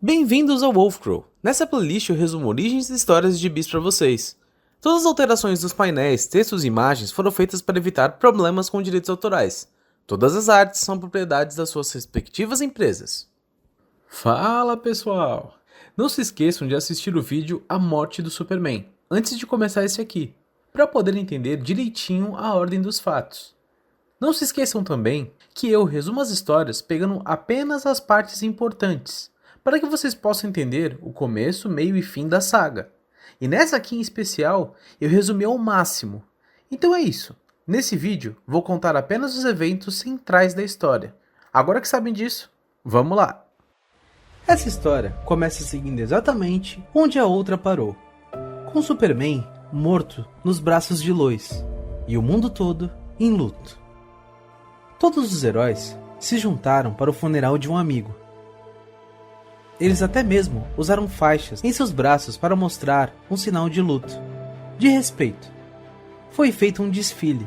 Bem-vindos ao Wolfcrow. Nessa playlist eu resumo origens e histórias de gibis para vocês. Todas as alterações dos painéis, textos e imagens foram feitas para evitar problemas com direitos autorais. Todas as artes são propriedades das suas respectivas empresas. Fala pessoal! Não se esqueçam de assistir o vídeo A Morte do Superman, antes de começar esse aqui, para poder entender direitinho a ordem dos fatos. Não se esqueçam também que eu resumo as histórias pegando apenas as partes importantes, para que vocês possam entender o começo, meio e fim da saga. E nessa aqui em especial, eu resumi ao máximo. Então é isso. Nesse vídeo, vou contar apenas os eventos centrais da história. Agora que sabem disso, vamos lá! Essa história começa seguindo exatamente onde a outra parou, com Superman morto nos braços de Lois, e o mundo todo em luto. Todos os heróis se juntaram para o funeral de um amigo. Eles até mesmo usaram faixas em seus braços para mostrar um sinal de luto, de respeito. Foi feito um desfile,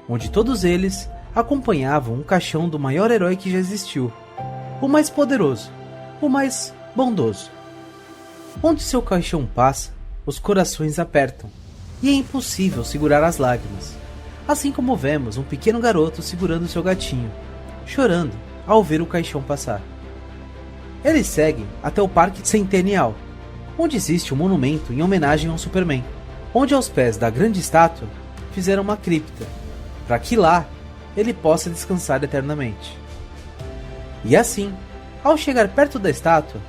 onde todos eles acompanhavam um caixão do maior herói que já existiu, o mais poderoso, o mais bondoso. Onde seu caixão passa, os corações apertam, e é impossível segurar as lágrimas, assim como vemos um pequeno garoto segurando seu gatinho, chorando ao ver o caixão passar. Eles seguem até o Parque Centennial, onde existe um monumento em homenagem ao Superman, onde aos pés da grande estátua fizeram uma cripta, para que lá ele possa descansar eternamente. E assim, ao chegar perto da estátua,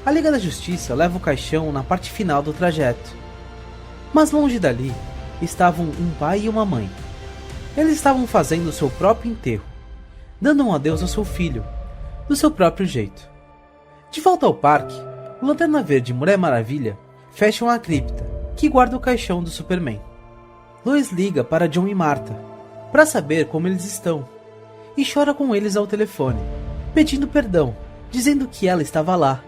a Liga da Justiça leva o caixão na parte final do trajeto. Mas longe dali, estavam um pai e uma mãe. Eles estavam fazendo seu próprio enterro, dando um adeus ao seu filho, do seu próprio jeito. De volta ao parque, o Lanterna Verde e Mulher Maravilha fecham a cripta, que guarda o caixão do Superman. Lois liga para John e Martha, para saber como eles estão, e chora com eles ao telefone, pedindo perdão, dizendo que ela estava lá,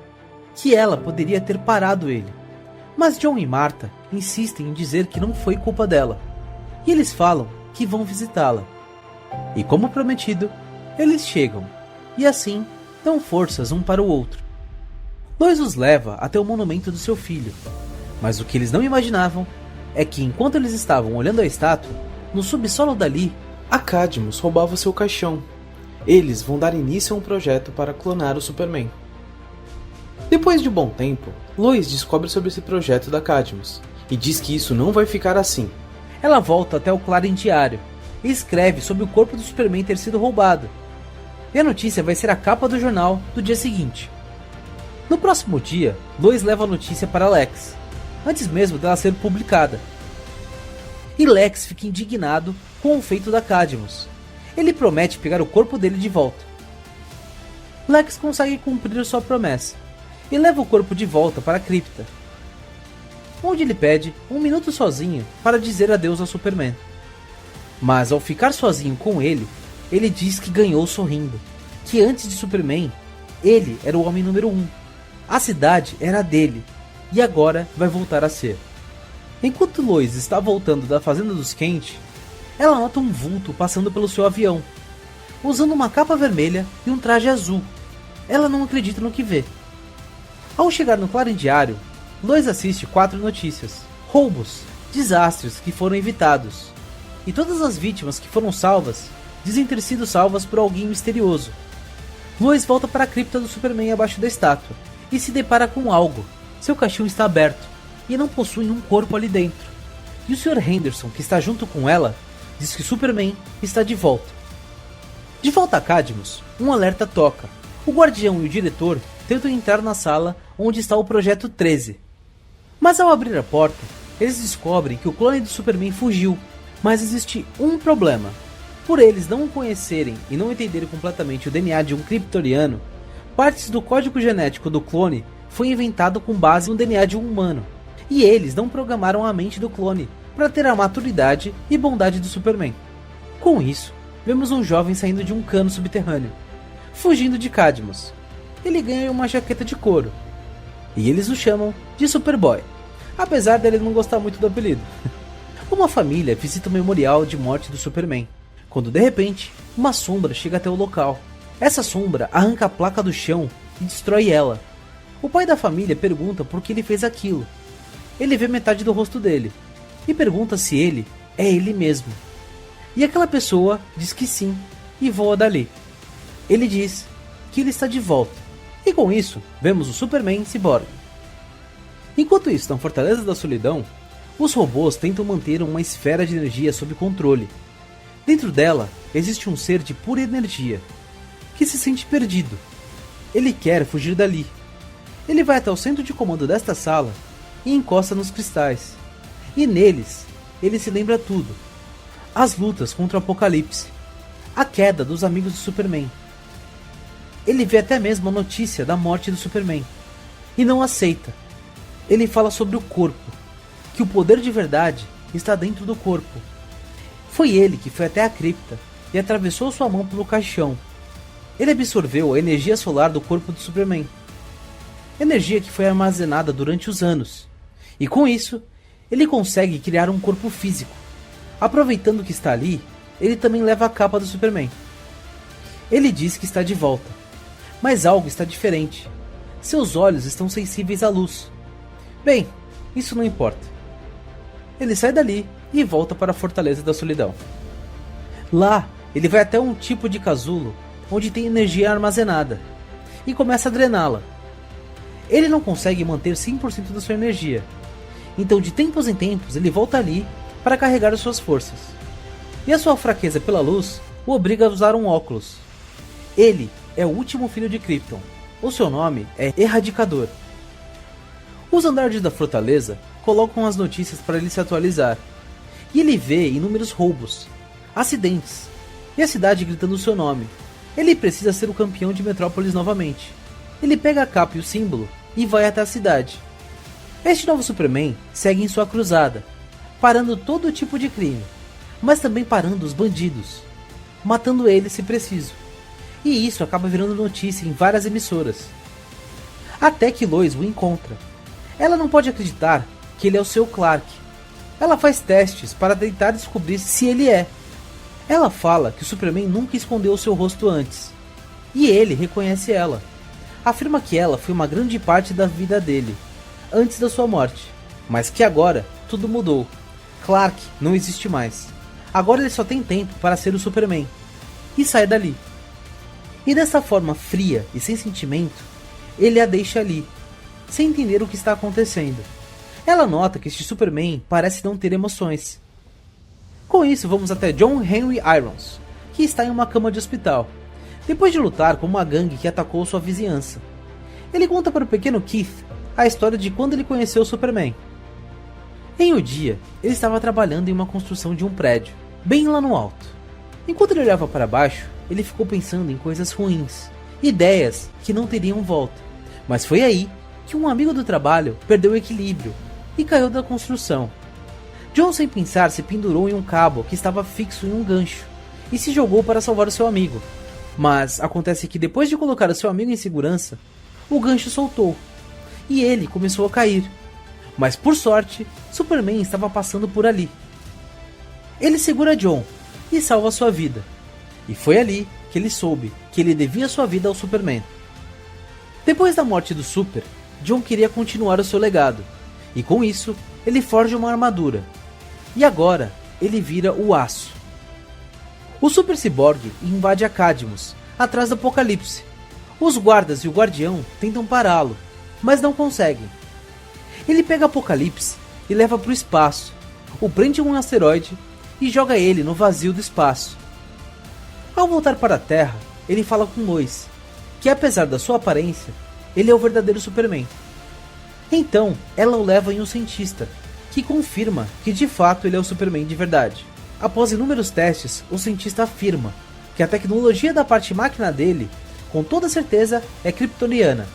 que ela poderia ter parado ele. Mas John e Martha insistem em dizer que não foi culpa dela, e eles falam que vão visitá-la. E como prometido, eles chegam, e assim dão forças um para o outro. Lois os leva até o monumento do seu filho, mas o que eles não imaginavam é que enquanto eles estavam olhando a estátua, no subsolo dali, a Cadmus roubava seu caixão. Eles vão dar início a um projeto para clonar o Superman. Depois de um bom tempo, Lois descobre sobre esse projeto da Cadmus e diz que isso não vai ficar assim. Ela volta até o Clarim Diário e escreve sobre o corpo do Superman ter sido roubado. E a notícia vai ser a capa do jornal do dia seguinte. No próximo dia, Lois leva a notícia para Lex, antes mesmo dela ser publicada. E Lex fica indignado com o feito da Cadmus. Ele promete pegar o corpo dele de volta. Lex consegue cumprir sua promessa e leva o corpo de volta para a cripta, onde ele pede um minuto sozinho para dizer adeus ao Superman. Mas ao ficar sozinho com ele, ele diz que ganhou sorrindo, que antes de Superman, ele era o homem número 1. A cidade era dele, e agora vai voltar a ser. Enquanto Lois está voltando da Fazenda dos Kent, ela nota um vulto passando pelo seu avião, usando uma capa vermelha e um traje azul. Ela não acredita no que vê. Ao chegar no Clarim Diário, Lois assiste 4 notícias: roubos, desastres que foram evitados, e todas as vítimas que foram salvas dizem ter sido salvas por alguém misterioso. Lois volta para a cripta do Superman abaixo da estátua e se depara com algo. Seu caixão está aberto e não possui um corpo ali dentro. E o Sr. Henderson, que está junto com ela, diz que Superman está de volta. De volta a Cadmus, um alerta toca. O guardião e o diretor tentam entrar na sala onde está o Projeto 13. Mas ao abrir a porta, eles descobrem que o clone do Superman fugiu. Mas existe um problema. Por eles não o conhecerem e não entenderem completamente o DNA de um kryptoniano, partes do código genético do clone foi inventado com base no DNA de um humano. E eles não programaram a mente do clone para ter a maturidade e bondade do Superman. Com isso, vemos um jovem saindo de um cano subterrâneo, fugindo de Cadmus. Ele ganha uma jaqueta de couro, e eles o chamam de Superboy, apesar dele não gostar muito do apelido. Uma família visita o memorial de morte do Superman, quando de repente, uma sombra chega até o local. Essa sombra arranca a placa do chão e destrói ela. O pai da família pergunta por que ele fez aquilo. Ele vê metade do rosto dele e pergunta se ele é ele mesmo. E aquela pessoa diz que sim e voa dali. Ele diz que ele está de volta. E com isso, vemos o Superman Cyborg. Enquanto isso, na Fortaleza da Solidão, os robôs tentam manter uma esfera de energia sob controle. Dentro dela, existe um ser de pura energia, que se sente perdido. Ele quer fugir dali. Ele vai até o centro de comando desta sala e encosta nos cristais. E neles, ele se lembra tudo. As lutas contra o Apocalipse. A queda dos amigos do Superman. Ele vê até mesmo a notícia da morte do Superman. E não aceita. Ele fala sobre o corpo. Que o poder de verdade está dentro do corpo. Foi ele que foi até a cripta e atravessou sua mão pelo caixão. Ele absorveu a energia solar do corpo do Superman. Energia que foi armazenada durante os anos. E com isso, ele consegue criar um corpo físico. Aproveitando que está ali, ele também leva a capa do Superman. Ele diz que está de volta. Mas algo está diferente. Seus olhos estão sensíveis à luz. Bem, isso não importa. Ele sai dali e volta para a Fortaleza da Solidão. Lá, ele vai até um tipo de casulo onde tem energia armazenada e começa a drená-la. Ele não consegue manter 100% da sua energia, então de tempos em tempos ele volta ali para carregar as suas forças. E a sua fraqueza pela luz o obriga a usar um óculos. Ele é o último filho de Krypton. O seu nome é Erradicador. Os andares da Fortaleza colocam as notícias para ele se atualizar. E ele vê inúmeros roubos, acidentes e a cidade gritando o seu nome. Ele precisa ser o campeão de Metrópolis novamente. Ele pega a capa e o símbolo e vai até a cidade. Este novo Superman segue em sua cruzada, parando todo tipo de crime, mas também parando os bandidos, matando eles se preciso. E isso acaba virando notícia em várias emissoras. Até que Lois o encontra. Ela não pode acreditar que ele é o seu Clark. Ela faz testes para tentar descobrir se ele é. Ela fala que o Superman nunca escondeu o seu rosto antes. E ele reconhece ela. Afirma que ela foi uma grande parte da vida dele, antes da sua morte. Mas que agora tudo mudou. Clark não existe mais. Agora ele só tem tempo para ser o Superman. E sai dali. E dessa forma fria e sem sentimento, ele a deixa ali, sem entender o que está acontecendo. Ela nota que este Superman parece não ter emoções. Com isso, vamos até John Henry Irons, que está em uma cama de hospital, depois de lutar com uma gangue que atacou sua vizinhança. Ele conta para o pequeno Keith a história de quando ele conheceu o Superman. Em um dia, ele estava trabalhando em uma construção de um prédio, bem lá no alto. Enquanto ele olhava para baixo, ele ficou pensando em coisas ruins, ideias que não teriam volta. Mas foi aí que um amigo do trabalho perdeu o equilíbrio e caiu da construção. John, sem pensar, se pendurou em um cabo que estava fixo em um gancho e se jogou para salvar o seu amigo. Mas acontece que depois de colocar o seu amigo em segurança, o gancho soltou e ele começou a cair. Mas por sorte, Superman estava passando por ali. Ele segura John e salva sua vida. E foi ali que ele soube que ele devia sua vida ao Superman. Depois da morte do Super, John queria continuar o seu legado. E com isso, ele forja uma armadura. E agora, ele vira o Aço. O Super Cyborg invade a Cadmus, atrás do Apocalipse. Os guardas e o Guardião tentam pará-lo, mas não conseguem. Ele pega Apocalipse e leva para o espaço, o prende em um asteroide e joga ele no vazio do espaço. Ao voltar para a Terra, ele fala com Lois, que apesar da sua aparência, ele é o verdadeiro Superman. Então, ela o leva em um cientista, que confirma que de fato ele é o Superman de verdade. Após inúmeros testes, o cientista afirma que a tecnologia da parte máquina dele, com toda certeza, é kryptoniana,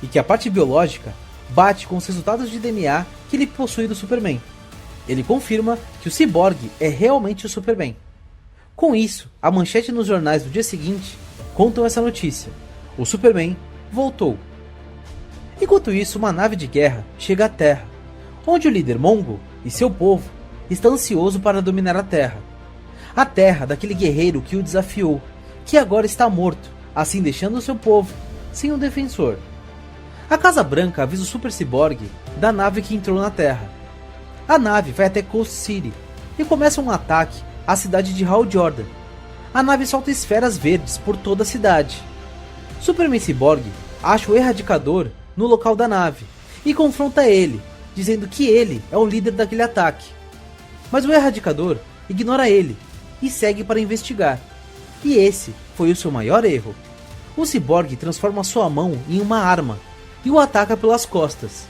e que a parte biológica bate com os resultados de DNA que ele possui do Superman. Ele confirma que o Cyborg é realmente o Superman. Com isso, a manchete nos jornais do dia seguinte contam essa notícia: o Superman voltou. Enquanto isso, uma nave de guerra chega à Terra, onde o líder Mongo e seu povo estão ansiosos para dominar a Terra. A terra daquele guerreiro que o desafiou, que agora está morto, assim deixando o seu povo sem um defensor. A Casa Branca avisa o Super Cyborg da nave que entrou na Terra. A nave vai até Coast City e começa um ataque à cidade de Hal Jordan. A nave solta esferas verdes por toda a cidade. Superman Cyborg acha o Erradicador no local da nave e confronta ele, dizendo que ele é o líder daquele ataque. Mas o Erradicador ignora ele e segue para investigar. E esse foi o seu maior erro. O Cyborg transforma sua mão em uma arma e o ataca pelas costas.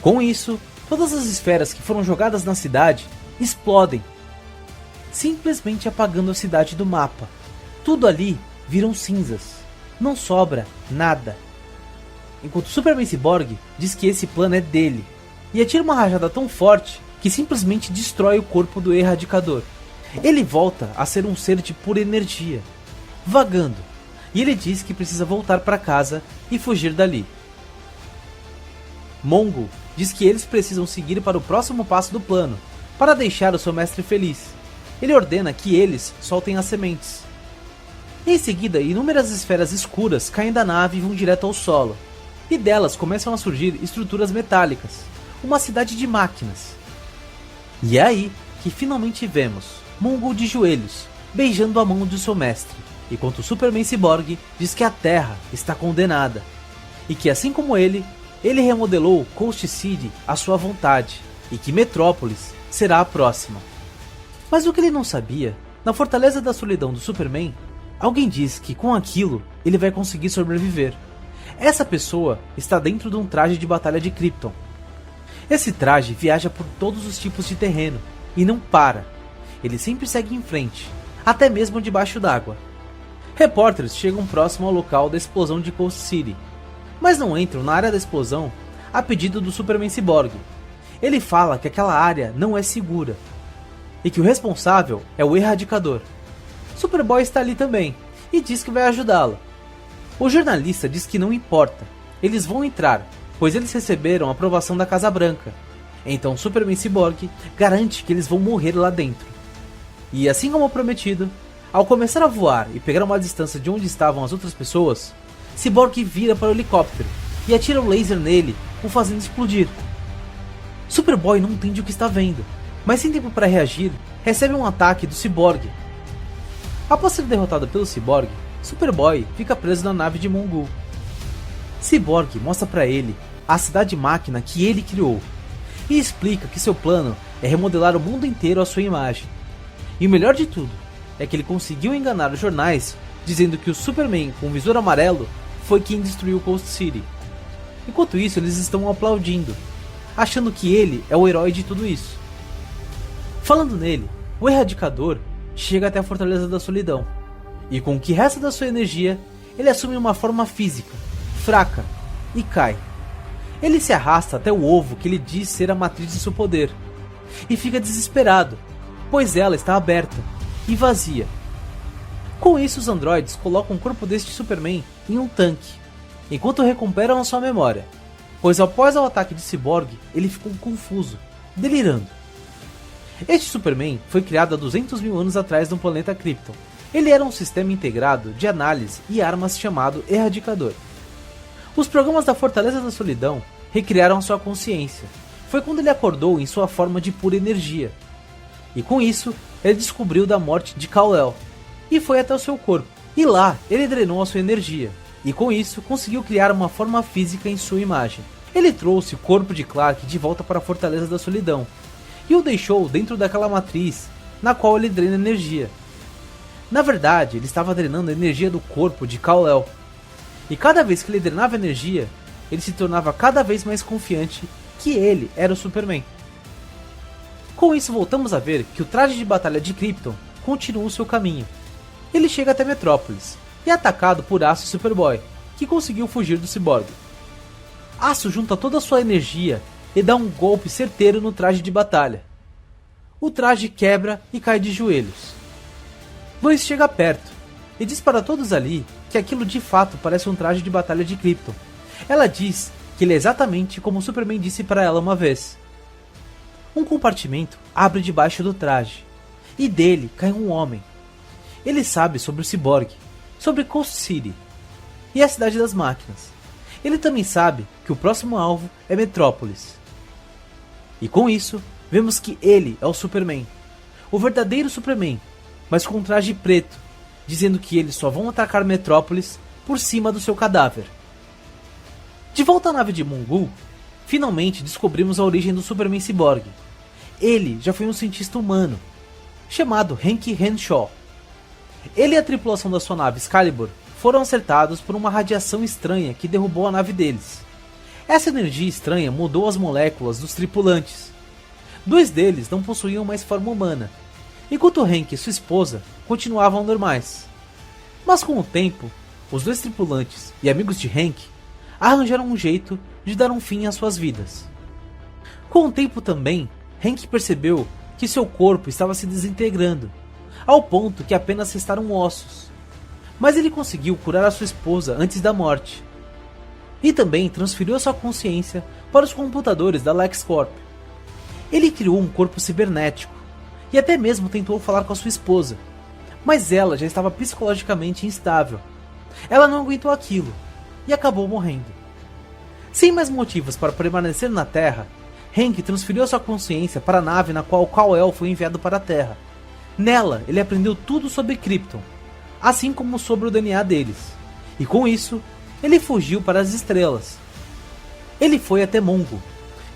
Com isso, todas as esferas que foram jogadas na cidade explodem, simplesmente apagando a cidade do mapa. Tudo ali viram cinzas, não sobra nada. Enquanto Superman Cyborg diz que esse plano é dele e atira uma rajada tão forte que simplesmente destrói o corpo do Erradicador. Ele volta a ser um ser de pura energia, vagando, e ele diz que precisa voltar para casa e fugir dali. Mongul diz que eles precisam seguir para o próximo passo do plano, para deixar o seu mestre feliz. Ele ordena que eles soltem as sementes. Em seguida, inúmeras esferas escuras caem da nave e vão direto ao solo, e delas começam a surgir estruturas metálicas, uma cidade de máquinas. E é aí que finalmente vemos Mongul de joelhos, beijando a mão de seu mestre, enquanto o Superman Cyborg diz que a Terra está condenada, e que assim como ele remodelou Coast City à sua vontade, e que Metrópolis será a próxima. Mas o que ele não sabia, na Fortaleza da Solidão do Superman, alguém diz que com aquilo ele vai conseguir sobreviver. Essa pessoa está dentro de um traje de batalha de Krypton. Esse traje viaja por todos os tipos de terreno, e não para. Ele sempre segue em frente, até mesmo debaixo d'água. Repórteres chegam próximo ao local da explosão de Coast City, mas não entram na área da explosão a pedido do Superman Cyborg. Ele fala que aquela área não é segura, e que o responsável é o Erradicador. Superboy está ali também, e diz que vai ajudá-lo. O jornalista diz que não importa, eles vão entrar, pois eles receberam a aprovação da Casa Branca. Então Superman Cyborg garante que eles vão morrer lá dentro. E assim como prometido, ao começar a voar e pegar uma distância de onde estavam as outras pessoas, Cyborg vira para o helicóptero e atira um laser nele, o fazendo explodir. Superboy não entende o que está vendo, mas sem tempo para reagir, recebe um ataque do Cyborg. Após ser derrotado pelo Cyborg, Superboy fica preso na nave de Mongul. Cyborg mostra para ele a cidade máquina que ele criou e explica que seu plano é remodelar o mundo inteiro à sua imagem. E o melhor de tudo é que ele conseguiu enganar os jornais dizendo que o Superman com o visor amarelo foi quem destruiu Coast City. Enquanto isso, eles estão aplaudindo, achando que ele é o herói de tudo isso. Falando nele, o Erradicador chega até a Fortaleza da Solidão, e com o que resta da sua energia, ele assume uma forma física, fraca, e cai. Ele se arrasta até o ovo que ele diz ser a matriz de seu poder, e fica desesperado, pois ela está aberta e vazia. Com isso, os androides colocam o corpo deste Superman em um tanque, enquanto recuperam a sua memória, pois após o ataque de Cyborg, ele ficou confuso, delirando. Este Superman foi criado há 200 mil anos atrás no planeta Krypton. Ele era um sistema integrado de análise e armas chamado Erradicador. Os programas da Fortaleza da Solidão recriaram sua consciência. Foi quando ele acordou em sua forma de pura energia. E com isso, ele descobriu da morte de Kal-El e foi até o seu corpo. E lá, ele drenou a sua energia. E com isso, conseguiu criar uma forma física em sua imagem. Ele trouxe o corpo de Clark de volta para a Fortaleza da Solidão e o deixou dentro daquela matriz na qual ele drena energia. Na verdade, ele estava drenando a energia do corpo de Kal-El. E cada vez que ele drenava energia, ele se tornava cada vez mais confiante que ele era o Superman. Com isso, voltamos a ver que o traje de batalha de Krypton continua o seu caminho. Ele chega até Metrópolis e é atacado por Aço e Superboy, que conseguiu fugir do Cyborg. Aço junta toda a sua energia e dá um golpe certeiro no traje de batalha. O traje quebra e cai de joelhos. Lois chega perto e diz para todos ali que aquilo de fato parece um traje de batalha de Krypton. Ela diz que ele é exatamente como o Superman disse para ela uma vez. Um compartimento abre debaixo do traje e dele cai um homem. Ele sabe sobre o Cyborg, sobre Coast City e a Cidade das Máquinas. Ele também sabe que o próximo alvo é Metrópolis. E com isso, vemos que ele é o Superman, o verdadeiro Superman, mas com um traje preto, dizendo que eles só vão atacar Metrópolis por cima do seu cadáver. De volta à nave de Mongul, finalmente descobrimos a origem do Superman Cyborg. Ele já foi um cientista humano, chamado Hank Henshaw. Ele e a tripulação da sua nave Excalibur foram acertados por uma radiação estranha que derrubou a nave deles. Essa energia estranha mudou as moléculas dos tripulantes. 2 deles não possuíam mais forma humana, enquanto Hank e sua esposa continuavam normais. Mas com o tempo, os 2 tripulantes e amigos de Hank arranjaram um jeito de dar um fim às suas vidas. Com o tempo também, Hank percebeu que seu corpo estava se desintegrando, ao ponto que apenas restaram ossos. Mas ele conseguiu curar a sua esposa antes da morte. E também transferiu a sua consciência para os computadores da LexCorp. Ele criou um corpo cibernético, e até mesmo tentou falar com a sua esposa, mas ela já estava psicologicamente instável. Ela não aguentou aquilo, e acabou morrendo. Sem mais motivos para permanecer na Terra, Hank transferiu a sua consciência para a nave na qual Kal-El foi enviado para a Terra. Nela, ele aprendeu tudo sobre Krypton, assim como sobre o DNA deles, e com isso, ele fugiu para as estrelas. Ele foi até Mongul,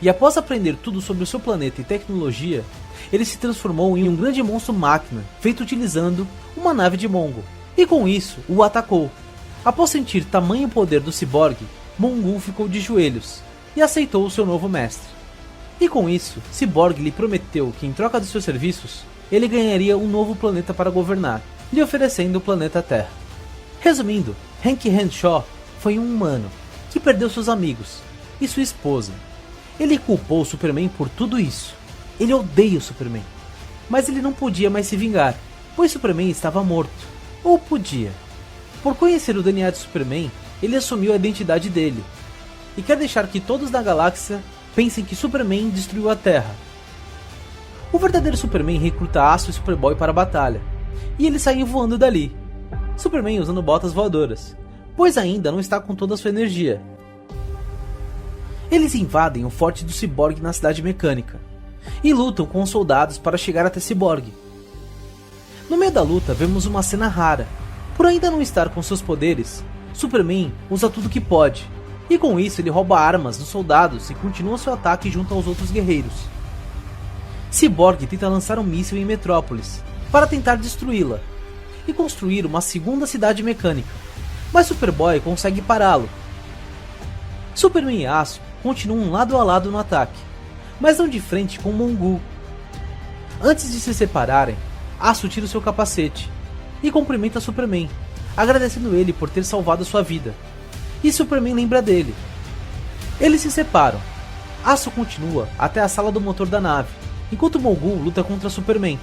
e após aprender tudo sobre o seu planeta e tecnologia, ele se transformou em um grande monstro máquina, feito utilizando uma nave de Mongul, e com isso, o atacou. Após sentir tamanho poder do Cyborg, Mongul ficou de joelhos, e aceitou o seu novo mestre. E com isso, Cyborg lhe prometeu que em troca dos seus serviços, ele ganharia um novo planeta para governar, lhe oferecendo o planeta Terra. Resumindo, Hank Henshaw foi um humano, que perdeu seus amigos, e sua esposa. Ele culpou o Superman por tudo isso. Ele odeia o Superman, mas ele não podia mais se vingar, pois Superman estava morto. Ou podia. Por conhecer o DNA de Superman, ele assumiu a identidade dele, e quer deixar que todos na galáxia pensem que Superman destruiu a Terra. O verdadeiro Superman recruta Aço e Superboy para a batalha, e eles saem voando dali. Superman usando botas voadoras, pois ainda não está com toda a sua energia. Eles invadem o forte do Cyborg na cidade mecânica, e lutam com os soldados para chegar até Cyborg. No meio da luta vemos uma cena rara. Por ainda não estar com seus poderes, Superman usa tudo que pode, e com isso ele rouba armas dos soldados e continua seu ataque junto aos outros guerreiros. Cyborg tenta lançar um míssil em Metrópolis, para tentar destruí-la, e construir uma segunda cidade mecânica, mas Superboy consegue pará-lo. Superman e Aço continuam lado a lado no ataque, mas não de frente com Mongul. Antes de se separarem, Aço tira o seu capacete e cumprimenta Superman, agradecendo ele por ter salvado sua vida. E Superman lembra dele. Eles se separam. Aço continua até a sala do motor da nave, enquanto Mongul luta contra Superman.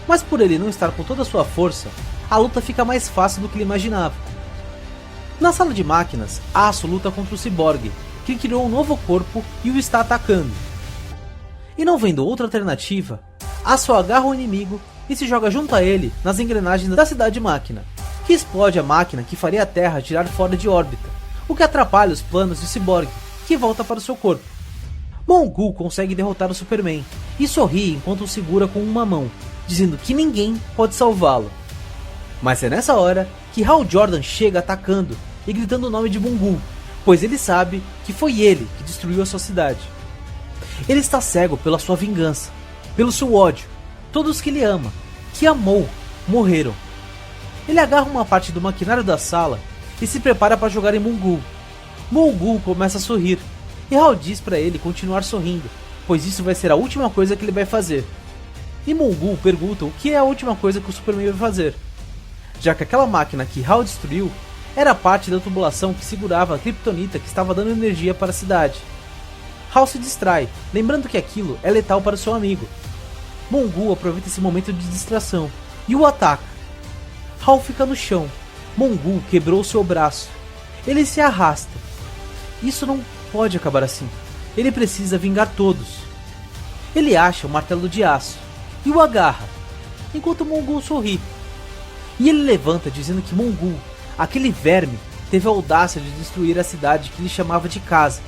Mas por ele não estar com toda a sua força, a luta fica mais fácil do que ele imaginava. Na sala de máquinas, Aço luta contra o Cyborg, que criou um novo corpo e o está atacando. E não vendo outra alternativa, Aço agarra o inimigo e se joga junto a ele nas engrenagens da cidade máquina, que explode a máquina que faria a Terra girar fora de órbita, o que atrapalha os planos de Cyborg, que volta para o seu corpo. Mongul consegue derrotar o Superman e sorri enquanto o segura com uma mão, dizendo que ninguém pode salvá-lo. Mas é nessa hora que Hal Jordan chega atacando e gritando o nome de Mongul, pois ele sabe que foi ele que destruiu a sua cidade. Ele está cego pela sua vingança, pelo seu ódio. Todos que ele ama, que amou, morreram. Ele agarra uma parte do maquinário da sala e se prepara para jogar em Mongul. Mongul começa a sorrir, e Hal diz para ele continuar sorrindo, pois isso vai ser a última coisa que ele vai fazer. E Mongul pergunta o que é a última coisa que o Superman vai fazer, já que aquela máquina que Hal destruiu era parte da tubulação que segurava a kryptonita que estava dando energia para a cidade. Hal se distrai, lembrando que aquilo é letal para o seu amigo. Mongul aproveita esse momento de distração e o ataca. Hal fica no chão. Mongul quebrou seu braço. Ele se arrasta. Isso não pode acabar assim. Ele precisa vingar todos. Ele acha o martelo de aço e o agarra, enquanto Mongul sorri. E ele levanta dizendo que Mongul, aquele verme, teve a audácia de destruir a cidade que ele chamava de casa,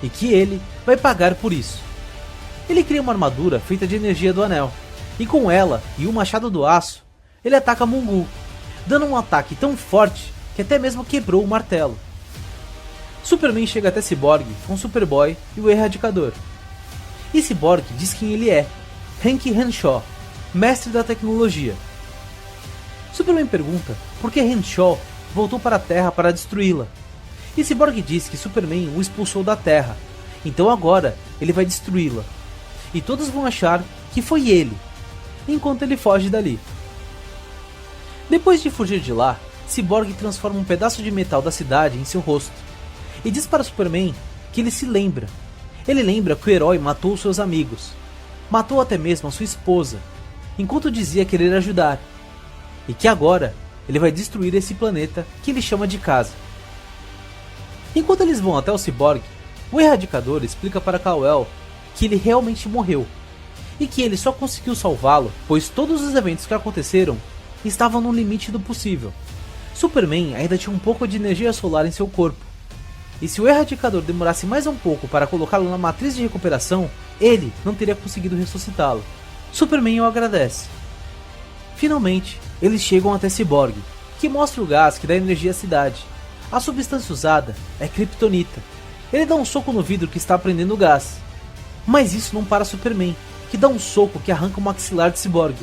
e que ele vai pagar por isso. Ele cria uma armadura feita de energia do anel, e com ela e o machado do aço, ele ataca Mongul, dando um ataque tão forte que até mesmo quebrou o martelo. Superman chega até Cyborg com Superboy e o Erradicador. E Cyborg diz quem ele é, Hank Henshaw, mestre da tecnologia. Superman pergunta por que Henshaw voltou para a Terra para destruí-la. E Cyborg diz que Superman o expulsou da Terra, então agora ele vai destruí-la. E todos vão achar que foi ele, enquanto ele foge dali. Depois de fugir de lá, Cyborg transforma um pedaço de metal da cidade em seu rosto e diz para Superman que ele se lembra. Ele lembra que o herói matou seus amigos, matou até mesmo a sua esposa, enquanto dizia querer ajudar, e que agora ele vai destruir esse planeta que ele chama de casa. Enquanto eles vão até o Cyborg, o Erradicador explica para Kal-El que ele realmente morreu, e que ele só conseguiu salvá-lo pois todos os eventos que aconteceram estavam no limite do possível. Superman ainda tinha um pouco de energia solar em seu corpo, e se o Erradicador demorasse mais um pouco para colocá-lo na matriz de recuperação, ele não teria conseguido ressuscitá-lo. Superman o agradece. Finalmente, eles chegam até Cyborg, que mostra o gás que dá energia à cidade. A substância usada é kryptonita. Ele dá um soco no vidro que está prendendo o gás. Mas isso não para Superman, que dá um soco que arranca o maxilar de Cyborg.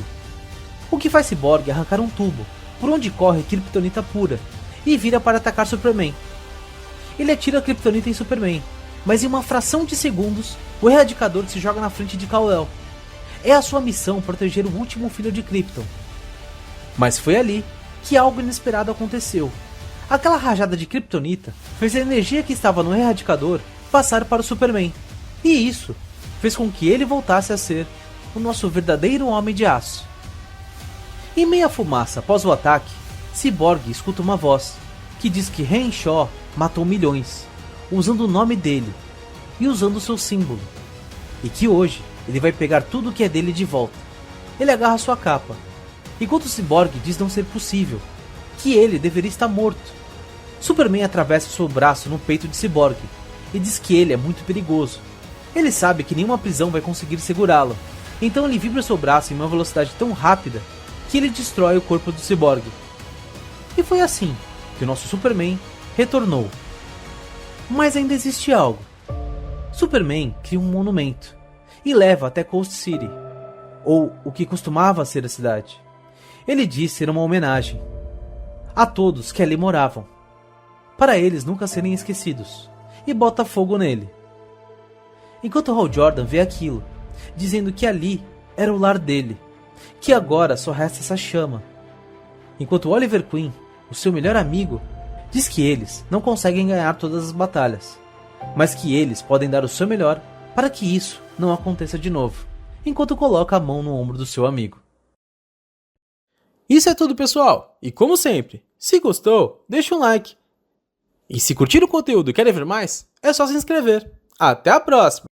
O que faz Cyborg arrancar um tubo, por onde corre kryptonita pura, e vira para atacar Superman. Ele atira a kryptonita em Superman, mas em uma fração de segundos, o Erradicador se joga na frente de Kal-El. É a sua missão proteger o último filho de Krypton. Mas foi ali que algo inesperado aconteceu. Aquela rajada de kryptonita fez a energia que estava no Erradicador passar para o Superman, e isso fez com que ele voltasse a ser o nosso verdadeiro Homem de Aço. Em meia fumaça após o ataque, Cyborg escuta uma voz que diz que Henshaw matou milhões, usando o nome dele e usando seu símbolo, e que hoje ele vai pegar tudo que é dele de volta. Ele agarra sua capa, enquanto Cyborg diz não ser possível, que ele deveria estar morto. Superman atravessa seu braço no peito de Cyborg e diz que ele é muito perigoso. Ele sabe que nenhuma prisão vai conseguir segurá-lo, então ele vibra seu braço em uma velocidade tão rápida que ele destrói o corpo do Cyborg. E foi assim que o nosso Superman retornou. Mas ainda existe algo. Superman cria um monumento e leva até Coast City, ou o que costumava ser a cidade. Ele diz ser uma homenagem a todos que ali moravam, para eles nunca serem esquecidos, e bota fogo nele. Enquanto Hal Jordan vê aquilo, dizendo que ali era o lar dele, que agora só resta essa chama. Enquanto Oliver Queen, o seu melhor amigo, diz que eles não conseguem ganhar todas as batalhas, mas que eles podem dar o seu melhor para que isso não aconteça de novo, enquanto coloca a mão no ombro do seu amigo. Isso é tudo, pessoal, e como sempre, se gostou, deixa um like. E se curtir o conteúdo e quer ver mais, é só se inscrever. Até a próxima!